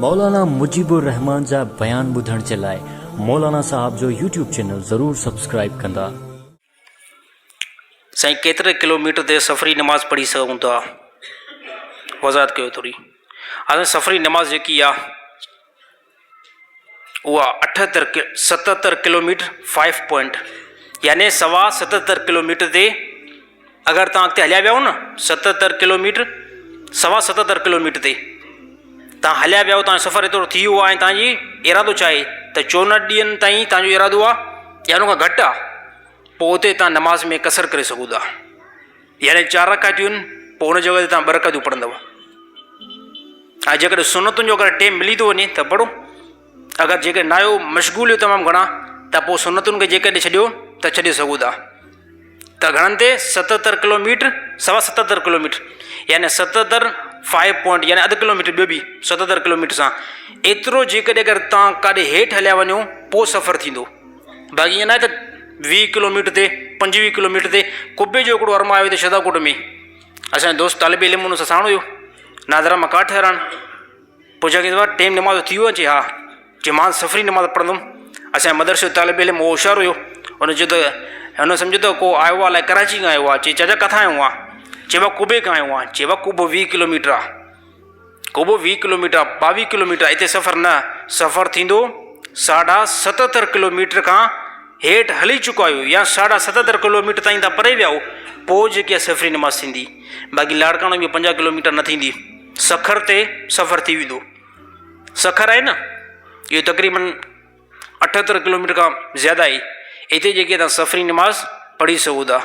मौलाना मुजीबुर रहमान जा बयान ॿुधण जे लाइ मौलाना साहब जो यूट्यूब चैनल ज़रूर सब्सक्राइब कंदा। साईं केतिरे किलोमीटर ते सफ़री नमाज़ पढ़ी सघूं था, वज़ाहत कयो थोरी। हाणे सफ़री नमाज़ जेकी आहे उहा 77 किलोमीटर 5 पॉइंट यानी 77 किलोमीटर ते अगरि तव्हां अॻिते हलिया विया हो न 77 किलोमीटर 77 किलोमीटर ते तव्हां हलिया विया हो, तव्हांजो सफ़र एतिरो थी वियो आहे ऐं तव्हांजी इरादो छा आहे त 64 ॾींहंनि ताईं तव्हांजो इरादो आहे या हुन खां घटि आहे, पोइ उते तव्हां नमाज़ में कसर करे सघो था। यानी 4 रकातियूं आहिनि, पोइ हुन जॻह ते तव्हां 2 रकातियूं पढ़ंदव। ऐं जेकॾहिं सुनतुनि जो अगरि टाइम मिली थो वञे त पढ़ो, अगरि जेके न आहियो मशगूल तमामु घणा त पोइ सुनतुनि खे जेकॾहिं छॾियो त छॾे सघो था। त घणनि ते 77 किलोमीटर 77 किलोमीटर यानी 77 5 पॉइंट यानी अधु किलोमीटर ॿियो बि 77 किलोमीटर सां एतिरो जेकॾहिं अगरि तव्हां काॾे हेठि हलिया वञो पोइ सफ़रु थींदो। बाक़ी ईअं न आहे त 20 किलोमीटर ते 25 किलोमीटर ते कुबे जो हिकिड़ो अरमा आयो हिते शदाकोट में, असांजो दोस्त तालिब इल्मु हुन सां साण हुयो, नादरा मां काठ हैरान, पोइ चई टाइम नमाज़ थी वियो अचे, हा जे मां सफ़री नमाज़ पढ़ंदुमि। असांजे मदरसे जो तालिब इल्मु उहो होशियारु हुयो, हुन चयो त हुन सम्झो त को आयो आहे अलाए कराची खां आयो आहे, चई चाचा किथां आयो आहे, चइबो कुबे खां आयो आहे, चइबो कुबो 20 किलोमीटर आहे, कुबो 20 किलोमीटर 22 किलोमीटर हिते सफ़रु न, सफ़रु थींदो 77.5 किलोमीटर खां हेठि हली चुका आहियो या 77.5 किलोमीटर ताईं तव्हां परे विया हो, पोइ जेकी आहे सफ़री नमाज़ थींदी। बाक़ी लाड़काणे में 50 किलोमीटर न थींदी, सखर ते सफ़रु थी वेंदो। सखर आहे न इहो तक़रीबन 78 किलोमीटर खां ज़्यादा आहे, हिते जेकी तव्हां सफ़री नमाज़ पढ़ी सघो था।